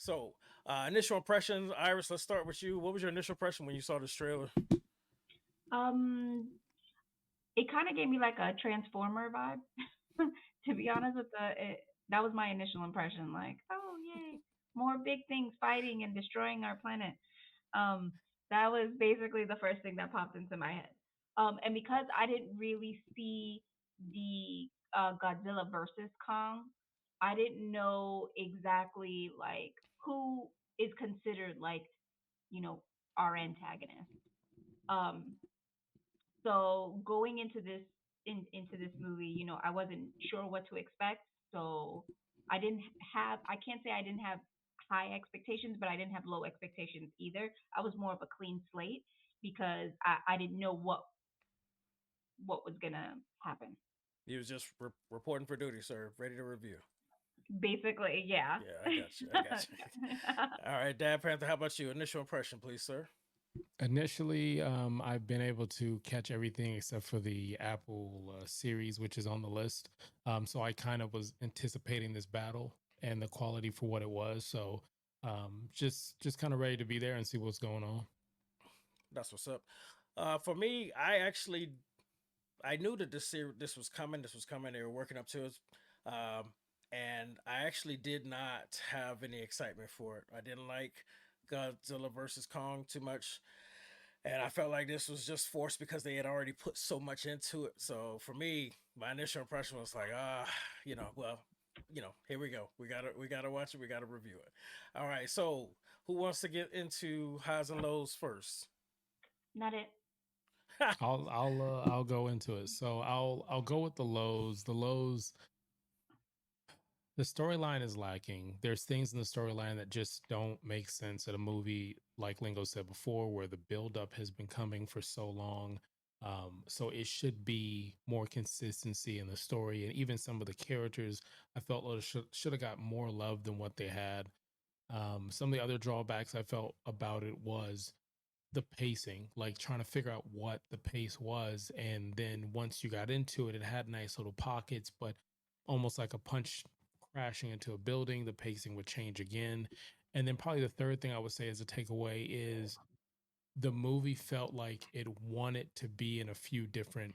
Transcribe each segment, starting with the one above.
So, initial impressions, Iris. Let's start with you. What was your initial impression when you saw this trailer? Um, it kind of gave me like a Transformer vibe. To be honest with that was my initial impression. Like, oh yay, more big things fighting and destroying our planet. Um, that was basically the first thing that popped into my head. And because I didn't really see the Godzilla versus Kong, I didn't know exactly like who is considered like you know our antagonist. Um, so going into into this movie, I wasn't sure what to expect. So I can't say I didn't have high expectations, but I didn't have low expectations either. I was more of a clean slate because I didn't know what was gonna happen. You was just reporting for duty, sir. Ready to review. Basically, yeah. Yeah, I got you. I got you. All right, Dad Panther. How about you? Initial impression, please, sir. Initially, I've been able to catch everything except for the Apple series, which is on the list. So I kind of was anticipating this battle and the quality for what it was. So just kind of ready to be there and see what's going on. That's what's up. For me, I knew that this was coming. This was coming. They were working up to it, um, and I actually did not have any excitement for it. I didn't like Godzilla versus Kong too much, and I felt like this was just forced because they had already put so much into it. So for me, my initial impression was like, well, here we go. We gotta watch it. We gotta review it. All right. So who wants to get into highs and lows first? Not it. I'll go into it. So I'll go with the lows. The storyline is lacking. There's things in the storyline that just don't make sense at a movie, like Lingo said before, where the buildup has been coming for so long. So it should be more consistency in the story, and even some of the characters I felt should have got more love than what they had. Some of the other drawbacks I felt about it was the pacing, like trying to figure out what the pace was. And then once you got into it, it had nice little pockets, but almost like a punch crashing into a building, the pacing would change again. And then probably the third thing I would say as a takeaway is the movie felt like it wanted to be in a few different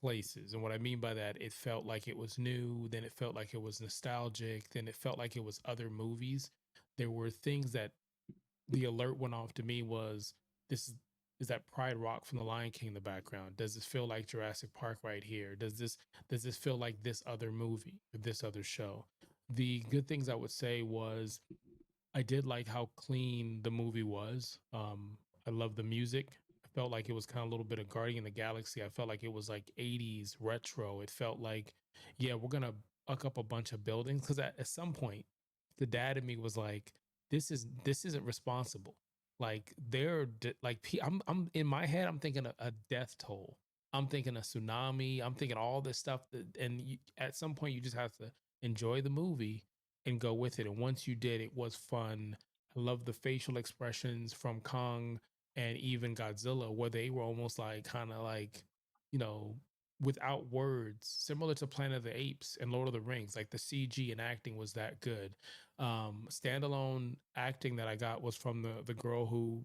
places. And what I mean by that, it felt like it was new, then it felt like it was nostalgic, then it felt like it was other movies. There were things that the alert went off to me was this is that Pride Rock from The Lion King in the background. Does this feel like Jurassic Park right here? Does this feel like this other movie or this other show? The good things I would say was I did like how clean the movie was. I love the music. I felt like it was kind of a little bit of Guardian of the Galaxy. I felt like it was like 80s retro. It felt like, yeah, we're gonna buck up a bunch of buildings because at some point, the dad in me was like, this isn't responsible. Like I'm in my head, I'm thinking a death toll. I'm thinking a tsunami. I'm thinking all this stuff and at some point you just have to enjoy the movie and go with it. And once you did, it was fun. I love the facial expressions from Kong and even Godzilla, where they were almost like kind of like, you know, without words, similar to Planet of the Apes and Lord of the Rings. Like the CG and acting was that good. Standalone acting that I got was from the girl who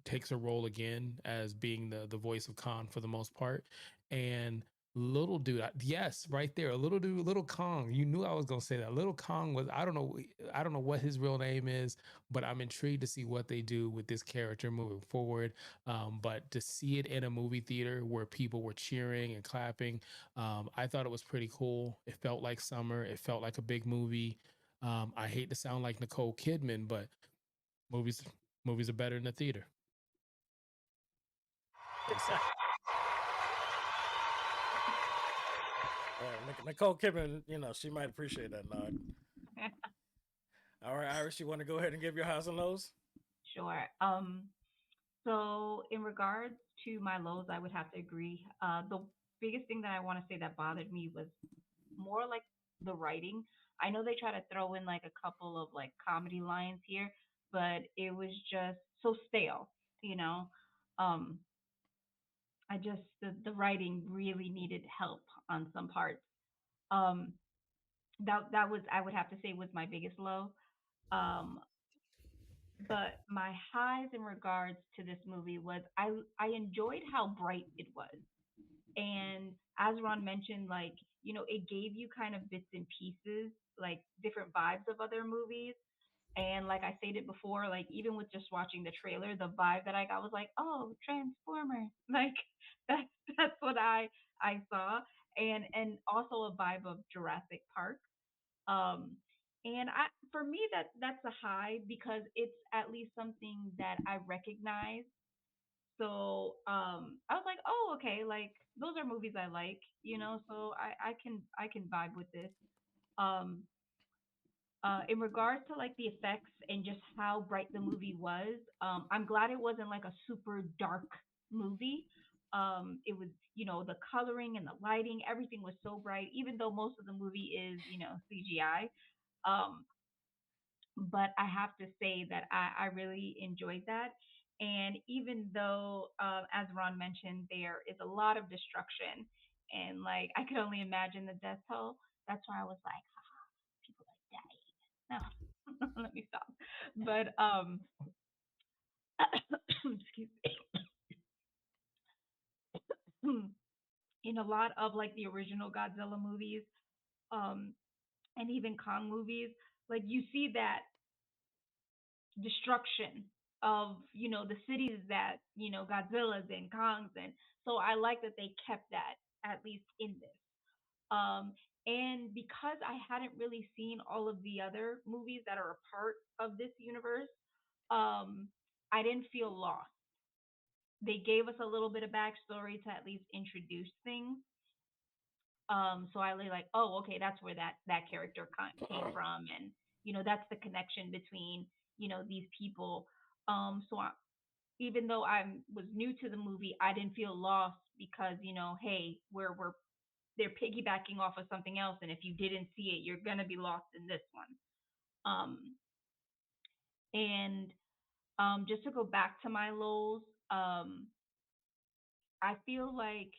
takes a role again as being the voice of Khan for the most part. And little dude, yes, right there, a little dude, little Kong. You knew I was gonna say that. Little Kong was I don't know what his real name is, but I'm intrigued to see what they do with this character moving forward. But to see it in a movie theater where people were cheering and clapping, I thought it was pretty cool. It felt like summer. It felt like a big movie. I hate to sound like Nicole Kidman, but movies movies are better in the theater. Nicole Kidman, she might appreciate that nod. All right, Iris, you want to go ahead and give your highs and lows? Sure. So in regards to my lows, I would have to agree. The biggest thing that I want to say that bothered me was more like the writing. I know they try to throw in like a couple of like comedy lines here, but it was just so stale, you know. Um, I just the writing really needed help on some parts. Um, that was I would have to say was my biggest low. Um, But my highs in regards to this movie was I enjoyed how bright it was. And as Ron mentioned, like, it gave you kind of bits and pieces, like different vibes of other movies. And like I stated before, like even with just watching the trailer, the vibe that I got was like, oh, Transformers. Like that's that's what I saw. And also a vibe of Jurassic Park. Um and I for me that's a high because it's at least something that I recognize. So I was like, oh okay, like those are movies I like, so I can vibe with this. Um in regards to like the effects and just how bright the movie was, I'm glad it wasn't like a super dark movie. It was, the coloring and the lighting, everything was so bright, even though most of the movie is, CGI. Um, but I have to say that I really enjoyed that. And even though, as Ron mentioned, there is a lot of destruction, and like I could only imagine the death toll. That's why I was like, people are dying. No, let me stop. But excuse me. In a lot of like the original Godzilla movies, um, and even Kong movies, like you see that destruction of the cities that Godzilla's and Kong's and so I like that they kept that at least in this. Um, and because I hadn't really seen all of the other movies that are a part of this universe, um, I didn't feel lost. They gave us a little bit of backstory to at least introduce things. So I was like, oh, okay, that's where that character came from, and that's the connection between these people. So even though I was new to the movie, I didn't feel lost because hey, we're they're piggybacking off of something else, and if you didn't see it, you're gonna be lost in this one. Um, and just to go back to my lows, um, I feel like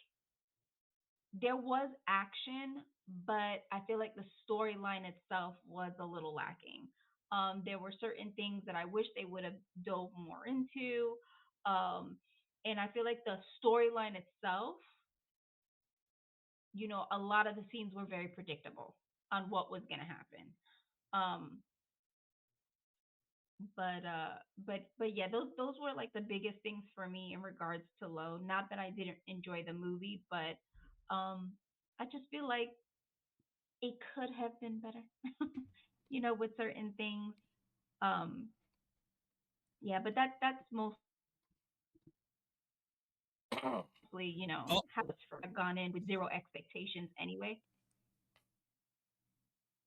there was action, but I feel like the storyline itself was a little lacking. There were certain things that I wish they would have dove more into. Um, and I feel like the storyline itself, a lot of the scenes were very predictable on what was going to happen. Um, but yeah, those were like the biggest things for me in regards to low. Not that I didn't enjoy the movie, but um, I just feel like it could have been better, with certain things. Um, yeah, but that's mostly, Oh, how it's for. I've gone in with zero expectations anyway.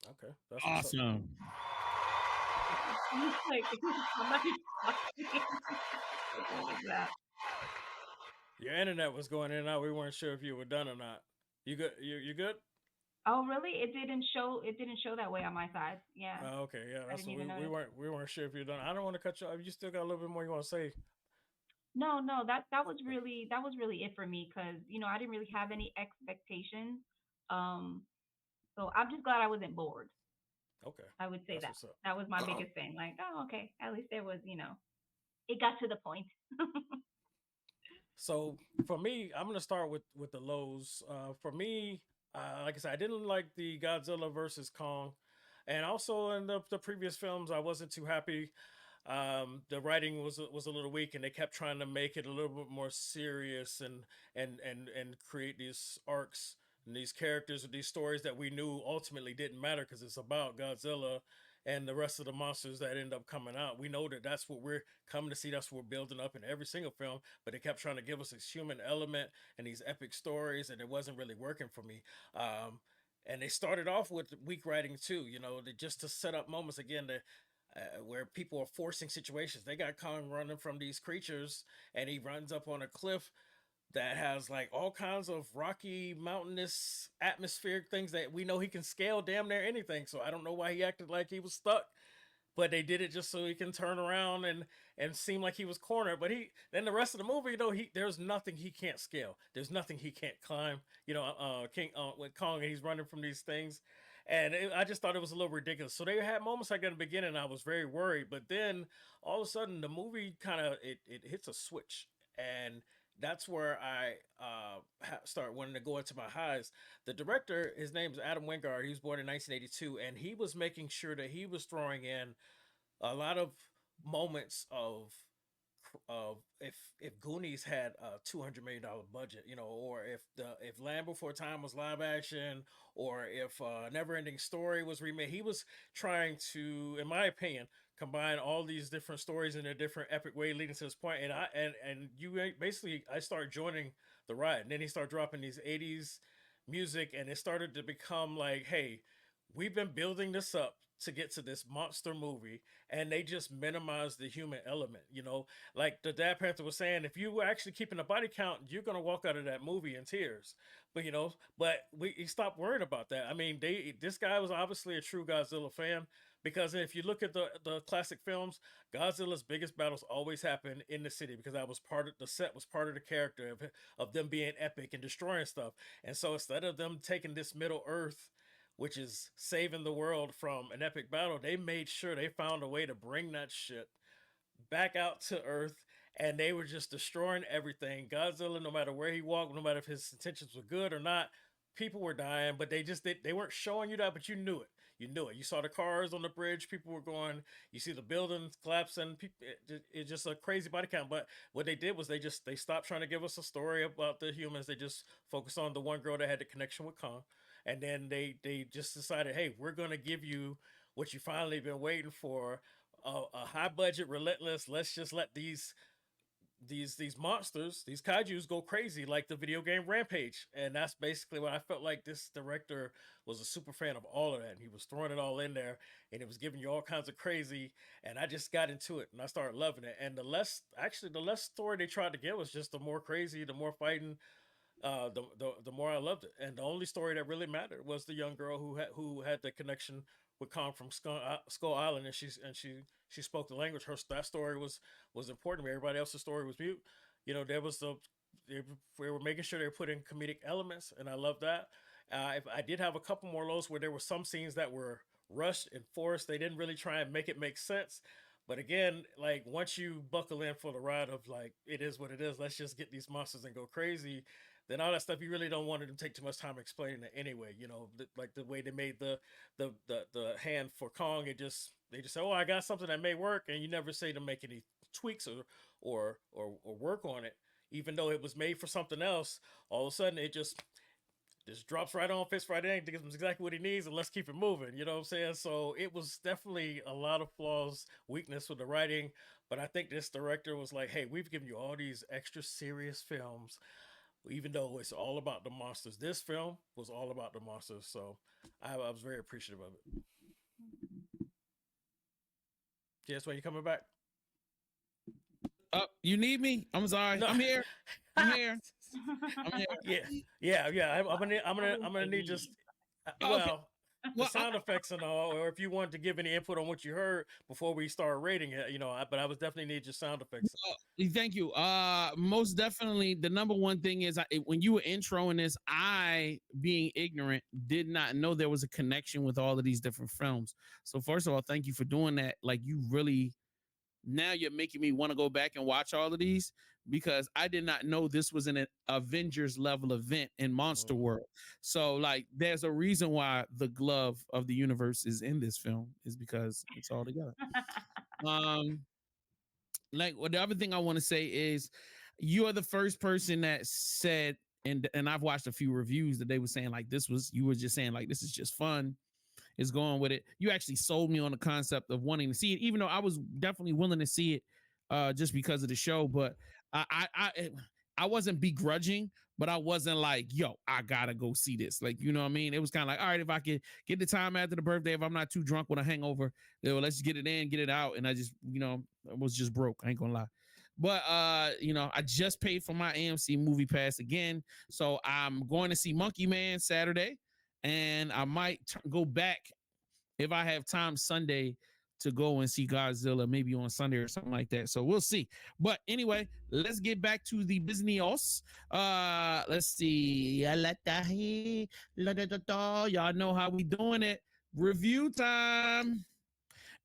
Okay, that's what's up. awesome. Like somebody talking. Like what was that? Your internet was going in and out. We weren't sure if you were done or not. You good? You good? Oh, really? It didn't show. It didn't show that way on my side. Yeah, Okay, yeah. I That's didn't what even notice. we weren't sure if you're done. I don't want to cut you off. You still got a little bit more you want to say. No, no, that was really it for me because I didn't really have any expectations. Um, so I'm just glad I wasn't bored. Okay, I would say that's that what's up. that was my biggest thing. Like, oh, okay, at least there was, it got to the point. So for me, I'm gonna start with the lows. For me, like I said, I didn't like the Godzilla versus Kong, and also in the previous films, I wasn't too happy. The writing was a little weak, and they kept trying to make it a little bit more serious and create these arcs and these characters and these stories that we knew ultimately didn't matter because it's about Godzilla and the rest of the monsters that end up coming out. We know that that's what we're coming to see. That's what we're building up in every single film. But they kept trying to give us this human element and these epic stories, and it wasn't really working for me. Um, and they started off with weak writing too. Just to set up moments again where people are forcing situations. They got Kong running from these creatures, and he runs up on a cliff that has like all kinds of rocky, mountainous, atmospheric things that we know he can scale damn near anything. So I don't know why he acted like he was stuck. But they did it just so he can turn around and seem like he was cornered. But he then the rest of the movie, he there's nothing he can't scale. There's nothing he can't climb. King with Kong, and he's running from these things, And I just thought it was a little ridiculous. So they had moments like that in the beginning. I was very worried, but then all of a sudden the movie kind of it hits a switch, and that's where I start wanting to go into my highs. The director, his name is Adam Wingard. He was born in 1982, and he was making sure that he was throwing in a lot of moments of if Goonies had a $200 million budget, you know, or if Land Before Time was live action, or if Never Ending Story was remade. He was trying to, in my opinion, combine all these different stories in a different epic way, leading to this point. And you basically, I started joining the ride, and then he started dropping these '80s music, and it started to become like, hey, we've been building this up to get to this monster movie, and they just minimize the human element, you know, like the Dad Panther was saying, if you were actually keeping a body count, you're gonna walk out of that movie in tears. But you know, but we stopped worrying about that. I mean, this guy was obviously a true Godzilla fan, because if you look at the classic films, Godzilla's biggest battles always happen in the city, because that was part of the set, was part of the character of them being epic and destroying stuff. And so instead of them taking this Middle Earth, which is saving the world from an epic battle, they made sure they found a way to bring that shit back out to Earth, and they were just destroying everything. Godzilla, no matter where he walked, no matter if his intentions were good or not, people were dying, but they weren't showing you that, but you knew it. You knew it. You saw the cars on the bridge, people were going. You see the buildings collapsing. People, it's just a crazy body count. But what they did was they stopped trying to give us a story about the humans. They just focused on the one girl that had the connection with Kong, and then they just decided, hey, we're gonna give you what you finally been waiting for, a high budget, relentless. Let's just let these monsters, these kaiju's, go crazy like the video game Rampage. And that's basically what I felt like. This director was a super fan of all of that, and he was throwing it all in there, and it was giving you all kinds of crazy. And I just got into it, and I started loving it. And the less story they tried to give was just the more crazy, the more fighting, the more I loved it. And the only story that really mattered was the young girl who had the connection with Kong from Skull Island, and she spoke the language. That story was important. Everybody else's story was mute. You know, there was we were making sure they were putting comedic elements, and I love that. If I did have a couple more lows where there were some scenes that were rushed and forced. They didn't really try and make it make sense. But again, like once you buckle in for the ride of like it is what it is, let's just get these monsters and go crazy, then all that stuff you really don't want to take too much time explaining it anyway. You know, like the way they made the hand for Kong, they just say, oh, I got something that may work, and you never say to make any tweaks or work on it, even though it was made for something else. All of a sudden, it just drops right on, fits right in, gives him exactly what he needs, and let's keep it moving. You know what I'm saying? So it was definitely a lot of flaws, weakness with the writing. But I think this director was like, hey, we've given you all these extra serious films, even though it's all about the monsters. This film was all about the monsters. So I was very appreciative of it. Yes, when you coming back? You need me? I'm sorry. No. I'm here. I'm here. I'm here. Yeah. I'm gonna need just well, the sound effects and all, or if you want to give any input on what you heard before we start rating it, you know. But I was definitely need your sound effects. Thank you. Most definitely, the number one thing is when you were introing this, I, being ignorant, did not know there was a connection with all of these different films. So first of all, thank you for doing that. Like you really. Now you're making me want to go back and watch all of these because I did not know this was an Avengers level event in Monster World. So like there's a reason why the glove of the universe is in this film is because it's all together. Like well, the other thing I want to say is you are the first person that said, and I've watched a few reviews that they were saying like you were just saying like this is just fun. Is going with it. You actually sold me on the concept of wanting to see it, even though I was definitely willing to see it just because of the show. But I wasn't begrudging, but I wasn't like, yo, I gotta go see this. Like, you know what I mean? It was kind of like, all right, if I could get the time after the birthday, if I'm not too drunk with a hangover, let's just get it in, get it out. And I just, you know, I was just broke. I ain't gonna lie. But you know, I just paid for my AMC movie pass again. So I'm going to see Monkey Man Saturday. And I might go back if I have time Sunday to go and see Godzilla maybe on Sunday or something like that. So we'll see. But anyway, let's get back to the business. Let's see. Y'all know how we doing it. Review time.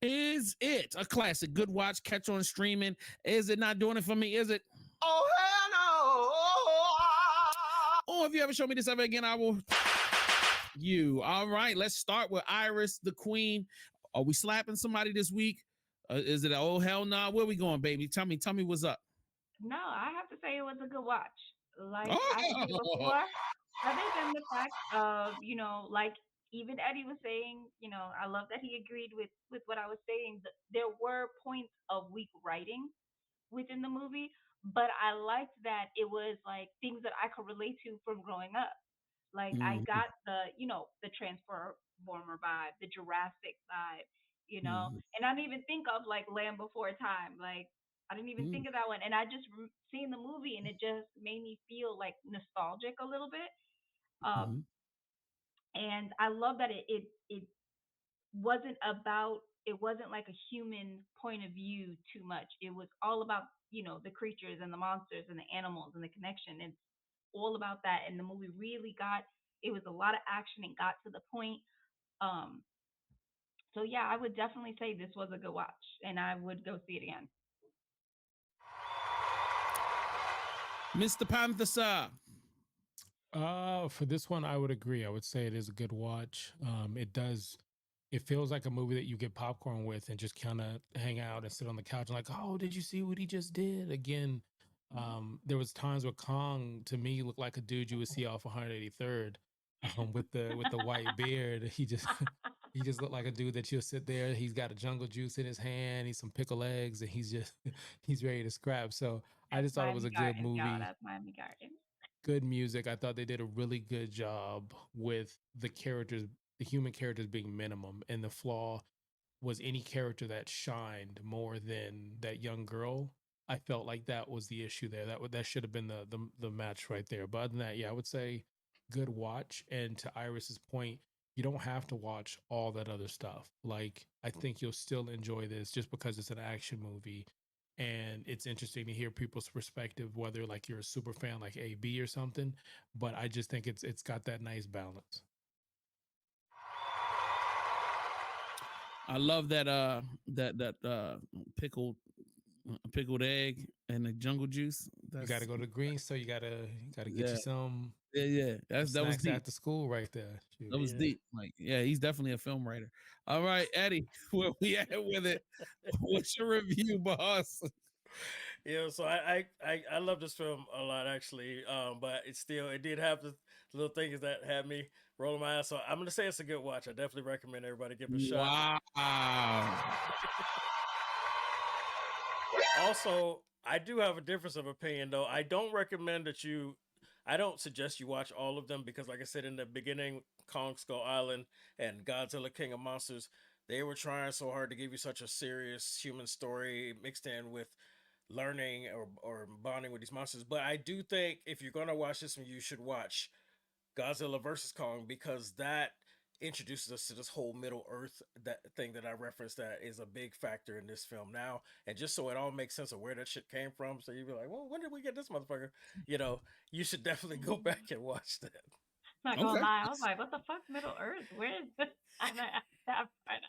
Is it a classic? Good watch, catch on streaming? Is it not doing it for me? Is it? Oh, hell no. Oh, if you ever show me this ever again, I will. You. All right, let's start with Iris, the queen. Are we slapping somebody this week? Is it a oh hell no? Where we going, baby? Tell me what's up. No, I have to say it was a good watch. Like I said Oh, before, other than the fact of, like even Eddie was saying, I love that he agreed with what I was saying. There were points of weak writing within the movie, but I liked that it was like things that I could relate to from growing up. Like I mhm, got the Transformer vibe, the Jurassic vibe, mhm, and I didn't even think of like Land Before Time. Like I didn't even mhm, think of that one, and I just seen the movie, and it just made me feel like nostalgic a little bit. Um, mhm, and I love that it wasn't about it wasn't like a human point of view too much. It was all about the creatures and the monsters and the animals and the connection. It's all about that, and the movie really got. It was a lot of action and got to the point. Um, so yeah, I would definitely say this was a good watch, and I would go see it again. Mr. Panther, sir. For this one, I would agree. I would say it is a good watch. It feels like a movie that you get popcorn with and just kind of hang out and sit on the couch and like, oh, did you see what he just did? Again, there was times where Kong to me looked like a dude you would see off 183rd, with the white beard. He just looked like a dude that you'll sit there. He's got a jungle juice in his hand. He's some pickled eggs, and he's just he's ready to scrap. So I That's just thought it was Miami a good Gardens, y'all. movie, That's Miami Gardens. good music. I thought they did a really good job with the characters, the human characters being minimum, and the flaw was any character that shined more than that young girl. I felt like that was the issue there. That should have been the match right there. But other than that, yeah, I would say good watch. And to Iris's point, you don't have to watch all that other stuff. Like I think you'll still enjoy this just because it's an action movie. And it's interesting to hear people's perspective, whether like you're a super fan like AB or something. But I just think it's got that nice balance. I love that pickled pickled egg and the jungle juice. You got to That's go to Green, so you gotta get yeah, you some yeah. That was snacks deep. after school right there. That Shoot, was yeah. deep. Like, yeah, he's definitely a film writer. All right, Eddie, where we at with it? What's your review, boss? Yeah, so I love this film a lot actually, but it did have the little things that had me rolling my eyes. So I'm gonna say it's a good watch. I definitely recommend everybody give it a shot. Wow. Also, I do have a difference of opinion though. I don't suggest you watch all of them because, like I said in the beginning, Kong Skull Island and Godzilla King of Monsters, they were trying so hard to give you such a serious human story mixed in with learning or bonding with these monsters. But I do think if you're gonna watch this one, you should watch Godzilla versus Kong because that introduces us to this whole Middle Earth that thing that I referenced that is a big factor in this film now. And just so it all makes sense of where that shit came from, so you'd be like, well, when did we get this motherfucker? You know, you should definitely go back and watch that. Not gonna Okay. lie, I was like, what the fuck, Middle Earth? Where is this? That part.